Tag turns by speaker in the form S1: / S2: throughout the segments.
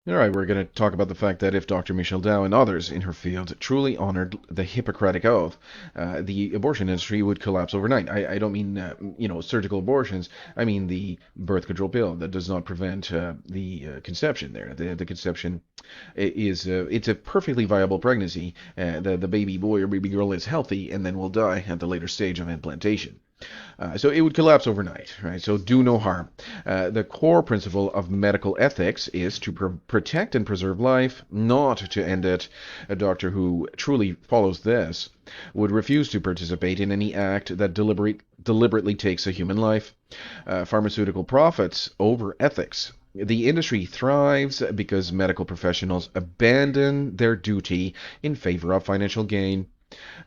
S1: All right, we're going to talk about the fact that if Dr. Michelle Dow and others in her field truly honored the Hippocratic Oath, the abortion industry would collapse overnight. I don't mean, surgical abortions. I mean the birth control pill that does not prevent the conception there. The conception is it's a perfectly viable pregnancy. The baby boy or baby girl is healthy and then will die at the later stage of implantation. So it would collapse overnight, right? So do no harm. The core principle of medical ethics is to protect and preserve life, not to end it. A doctor who truly follows this would refuse to participate in any act that deliberately takes a human life. Pharmaceutical profits over ethics. The industry thrives because medical professionals abandon their duty in favor of financial gain.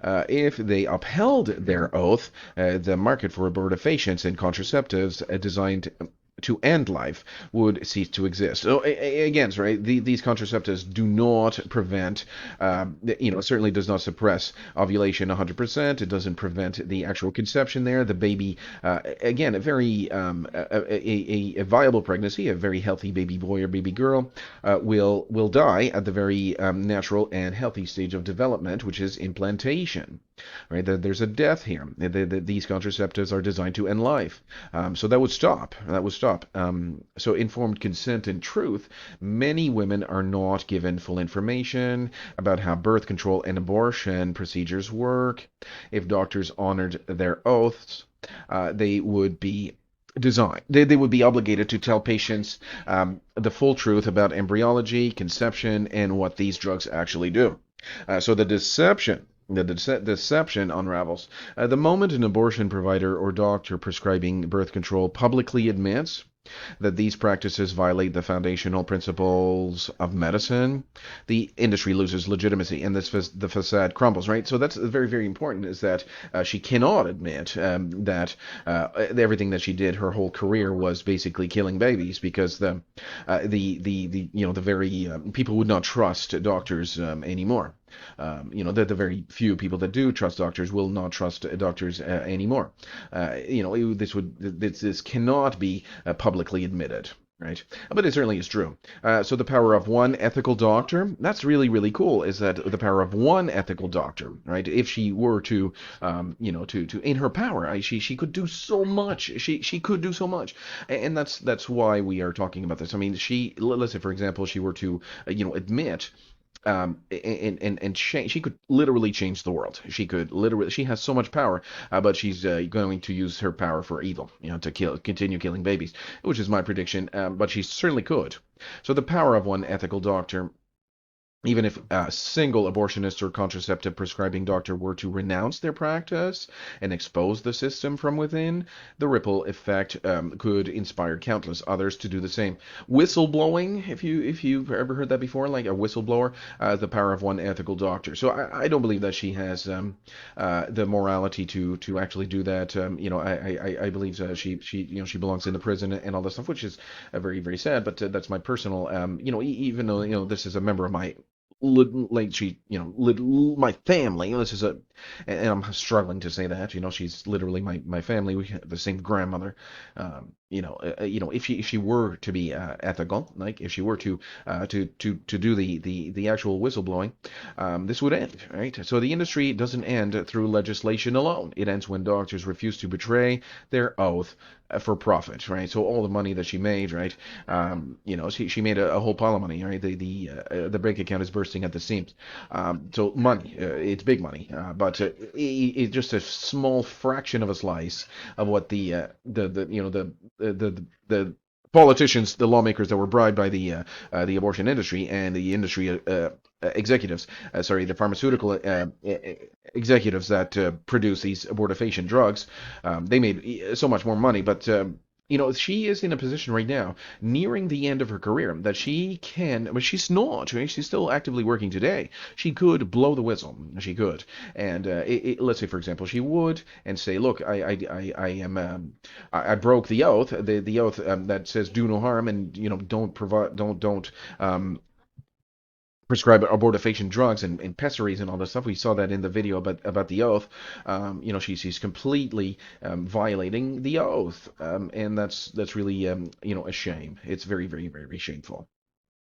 S1: If they upheld their oath, the market for abortifacients and contraceptives designed to end life would cease to exist. So again, right, these contraceptives do not prevent, certainly does not suppress ovulation 100%. It doesn't prevent the actual conception there. The baby, again, a very a viable pregnancy, a very healthy baby boy or baby girl will die at the very natural and healthy stage of development, which is implantation. Right, there's a death here. These contraceptives are designed to end life, so that would stop. That would stop. So informed consent and truth. Many women are not given full information about how birth control and abortion procedures work. If doctors honored their oaths, they would be they would be obligated to tell patients the full truth about embryology, conception, and what these drugs actually do. So the deception unravels. The moment an abortion provider or doctor prescribing birth control publicly admits that these practices violate the foundational principles of medicine, the industry loses legitimacy and the facade crumbles, right? So that's very, very important is that she cannot admit that everything that she did her whole career was basically killing babies because the very people would not trust doctors anymore. The very few people that do trust doctors will not trust doctors anymore. This cannot be publicly admitted, right? But it certainly is true. So the power of one ethical doctor, that's really, really cool, is that the power of one ethical doctor, right? If she were to, to in her power, she could do so much. She could do so much. And that's why we are talking about this. I mean, let's say, for example, she were to, admit and she could literally change the world. She has so much power, but she's going to use her power for evil, to continue killing babies, which is my prediction. But she certainly could. So the power of one ethical doctor. Even if a single abortionist or contraceptive prescribing doctor were to renounce their practice and expose the system from within, the ripple effect could inspire countless others to do the same. Whistleblowing, if you've ever heard that before, like a whistleblower, the power of one ethical doctor. So I don't believe that she has the morality to actually do that. I believe she belongs in the prison and all that stuff, which is very, very sad. But that's my personal even though this is a member of my like she, my family. This is and I'm struggling to say that. She's literally my family. We have the same grandmother. If she were to be ethical, like if she were to do the actual whistleblowing, this would end, right? So the industry doesn't end through legislation alone. It ends when doctors refuse to betray their oath for profit, right? So all the money that she made, right? She made a whole pile of money, right? The bank account is bursting at the seams. So money, it's big money, but it's just a small fraction of a slice of what the politicians, the lawmakers that were bribed by the abortion industry and the industry executives, the pharmaceutical executives that produce these abortifacient drugs, they made so much more money. But she is in a position right now, nearing the end of her career, that she can, but she's not, right? She's still actively working today. She could blow the whistle. She could. And let's say, for example, she would and say, look, I broke the oath, the oath that says do no harm and, don't provide, don't prescribe abortifacient drugs and pessaries and all this stuff. We saw that in the video about the oath. She's completely violating the oath, and that's really a shame. It's very, very, very shameful.